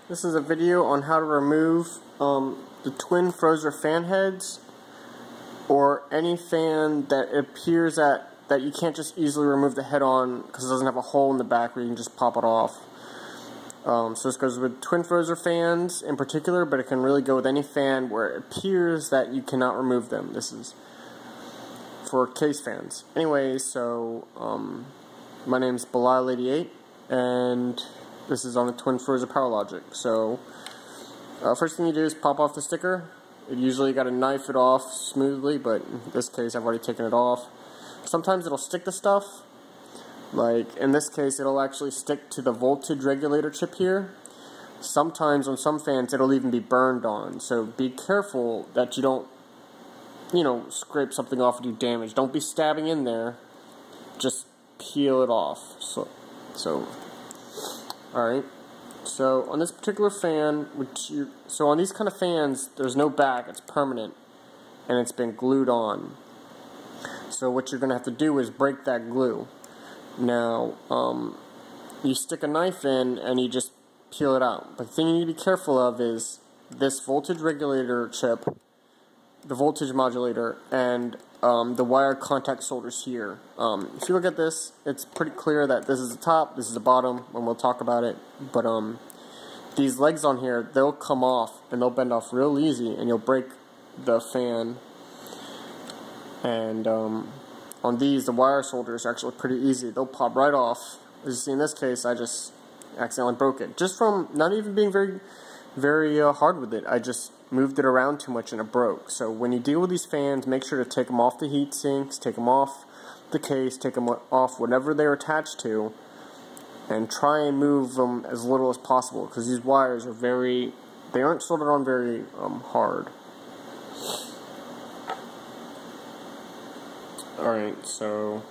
This is a video on how to remove the Twin Frozr fan heads, or any fan that appears that you can't just easily remove the head on because it doesn't have a hole in the back where you can just pop it off. So this goes with Twin Frozr fans in particular, but it can really go with any fan where it appears that you cannot remove them. This is for case fans. Anyway, so my name's Belial88, and this is on the Twin Frozr Power Logic. So first thing you do is pop off the sticker. You usually got to knife it off smoothly, but in this case I've already taken it off. Sometimes it'll stick to stuff. Like in this case, it'll actually stick to the voltage regulator chip here. Sometimes on some fans it'll even be burned on. So be careful that you don't, scrape something off and do damage. Don't be stabbing in there. Just peel it off. So alright. So on this particular fan, so on these kind of fans, there's no back, it's permanent, and it's been glued on. So what you're going to have to do is break that glue. Now, you stick a knife in and you just peel it out. But the thing you need to be careful of is this voltage regulator chip, the voltage modulator, and the wire contact solders here. If you look at this, it's pretty clear that this is the top, this is the bottom, and we'll talk about it. But these legs on here, they'll come off, and they'll bend off real easy, and you'll break the fan. And on these, the wire solders are actually pretty easy. They'll pop right off. As you see in this case, I just accidentally broke it. Just from not even being very hard with it. I just moved it around too much and it broke. So when you deal with these fans, make sure to take them off the heat sinks, take them off the case, take them off whatever they're attached to, and try and move them as little as possible, because these wires are they aren't soldered on very hard. Alright, so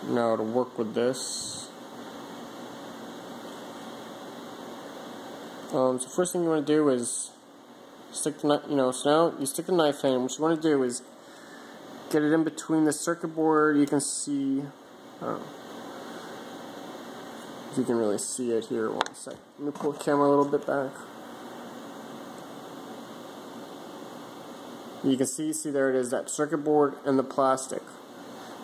now to work with this. So first thing you want to do is stick the knife, so now you stick the knife in. What you want to do is get it in between the circuit board. You can see, if you can really see it here. One sec. Let me pull the camera a little bit back. You can see there it is, that circuit board and the plastic.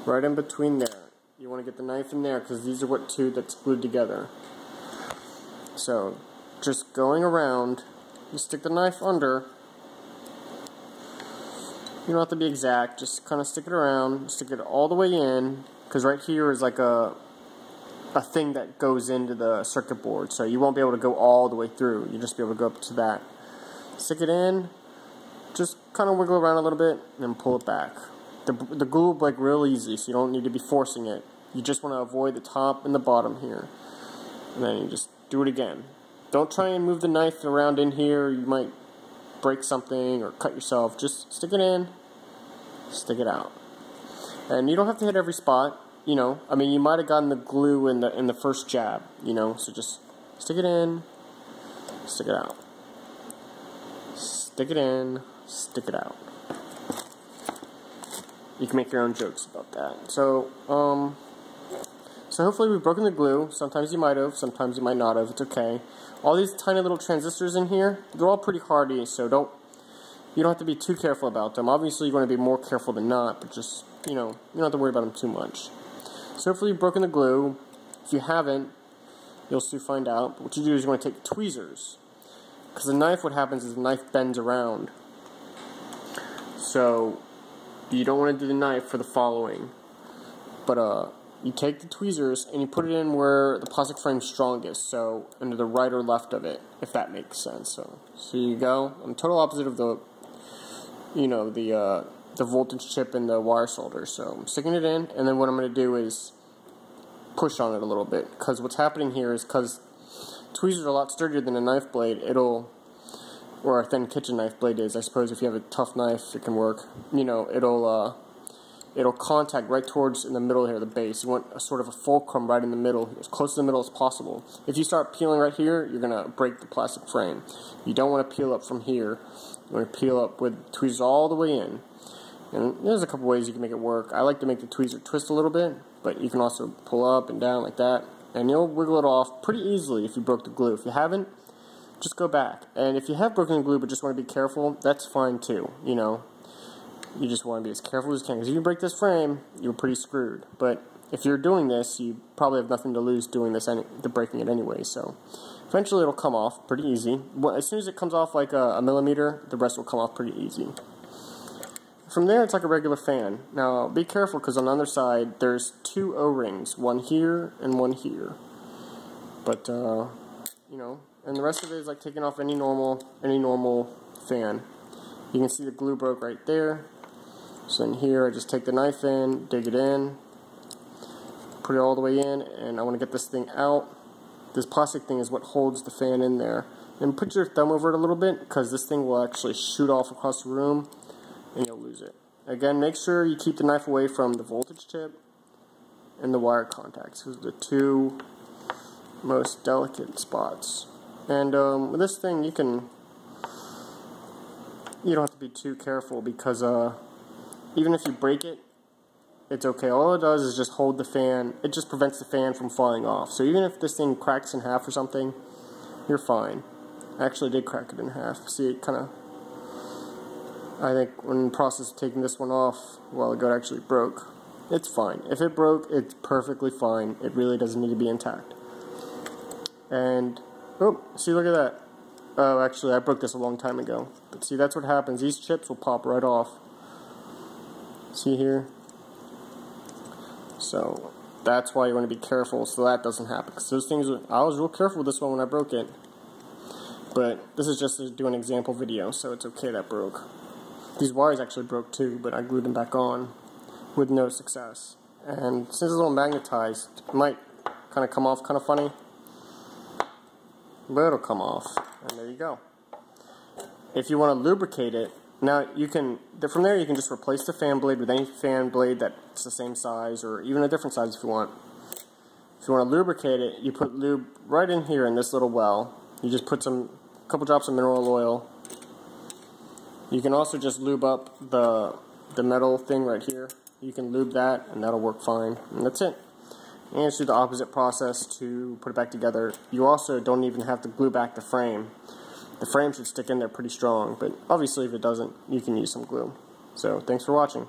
Right in between there. You want to get the knife in there because these are two that's glued together. So, just going around, you stick the knife under. You don't have to be exact, just kind of stick it around, stick it all the way in, because right here is like a thing that goes into the circuit board, so you won't be able to go all the way through. You'll just be able to go up to that. Stick it in, just kind of wiggle around a little bit, and then pull it back. The glue will break real easy, so you don't need to be forcing it. You just want to avoid the top and the bottom here. And then you just do it again. Don't try and move the knife around in here. You might break something or cut yourself. Just stick it in, stick it out. And you don't have to hit every spot. I mean, you might have gotten the glue in the first jab. So just stick it in, stick it out. Stick it in, stick it out. You can make your own jokes about that. So hopefully we've broken the glue. Sometimes you might have, sometimes you might not have. It's okay. All these tiny little transistors in here, they're all pretty hardy, so you don't have to be too careful about them. Obviously, you want to be more careful than not, but just, you don't have to worry about them too much. So hopefully you've broken the glue. If you haven't, you'll soon find out. But what you do is you want to take tweezers. Because the knife, what happens is the knife bends around. So you don't want to do the knife for the following. But you take the tweezers and you put it in where the plastic frame's strongest, so under the right or left of it, if that makes sense. So you go. I'm total opposite of the the voltage chip and the wire solder. So I'm sticking it in, and then what I'm going to do is push on it a little bit, because what's happening here is, because tweezers are a lot sturdier than a knife blade, or a thin kitchen knife blade is. I suppose if you have a tough knife, it can work. It'll contact right towards in the middle here, the base. You want a sort of a fulcrum right in the middle, as close to the middle as possible. If you start peeling right here, you're going to break the plastic frame. You don't want to peel up from here. You want to peel up with tweezers all the way in. And there's a couple ways you can make it work. I like to make the tweezer twist a little bit, but you can also pull up and down like that, and you'll wiggle it off pretty easily if you broke the glue. If you haven't, just go back. And if you have broken the glue but just want to be careful, that's fine too. You know, you just want to be as careful as you can, because if you break this frame, you're pretty screwed. But if you're doing this, you probably have nothing to lose doing this, breaking it anyway. So eventually it'll come off pretty easy. As soon as it comes off like a millimeter, the rest will come off pretty easy. From there, it's like a regular fan. Now, be careful, because on the other side, there's 2 O-rings, one here and one here. But, you know, and the rest of it is like taking off any normal fan. You can see the glue broke right there. So in here, I just take the knife in, dig it in, put it all the way in, and I want to get this thing out. This plastic thing is what holds the fan in there. And put your thumb over it a little bit, because this thing will actually shoot off across the room, and you'll lose it. Again, make sure you keep the knife away from the voltage tip and the wire contacts. Those are the 2 most delicate spots. And with this thing, you don't have to be too careful, because even if you break it, it's okay. All it does is just hold the fan. It just prevents the fan from falling off. So even if this thing cracks in half or something, you're fine. I actually did crack it in half. See, it kind of, I think when in the process of taking this one off a while ago, it actually broke. It's fine. If it broke, it's perfectly fine. It really doesn't need to be intact. And, oh, see, look at that. Oh, actually, I broke this a long time ago. But see, that's what happens. These chips will pop right off. See here? So, that's why you want to be careful so that doesn't happen. Because those things, I was real careful with this one when I broke it. But this is just to do an example video, so it's okay that broke. These wires actually broke too, but I glued them back on with no success. And since it's a little magnetized, it might kind of come off kind of funny. But it'll come off, and there you go. If you want to lubricate it, now you can, from there you can just replace the fan blade with any fan blade that's the same size, or even a different size if you want. If you want to lubricate it, you put lube right in here in this little well. You just put a couple drops of mineral oil. You can also just lube up the metal thing right here. You can lube that, and that'll work fine. And that's it. And just do the opposite process to put it back together. You also don't even have to glue back the frame. The frame should stick in there pretty strong, but obviously if it doesn't, you can use some glue. So, thanks for watching.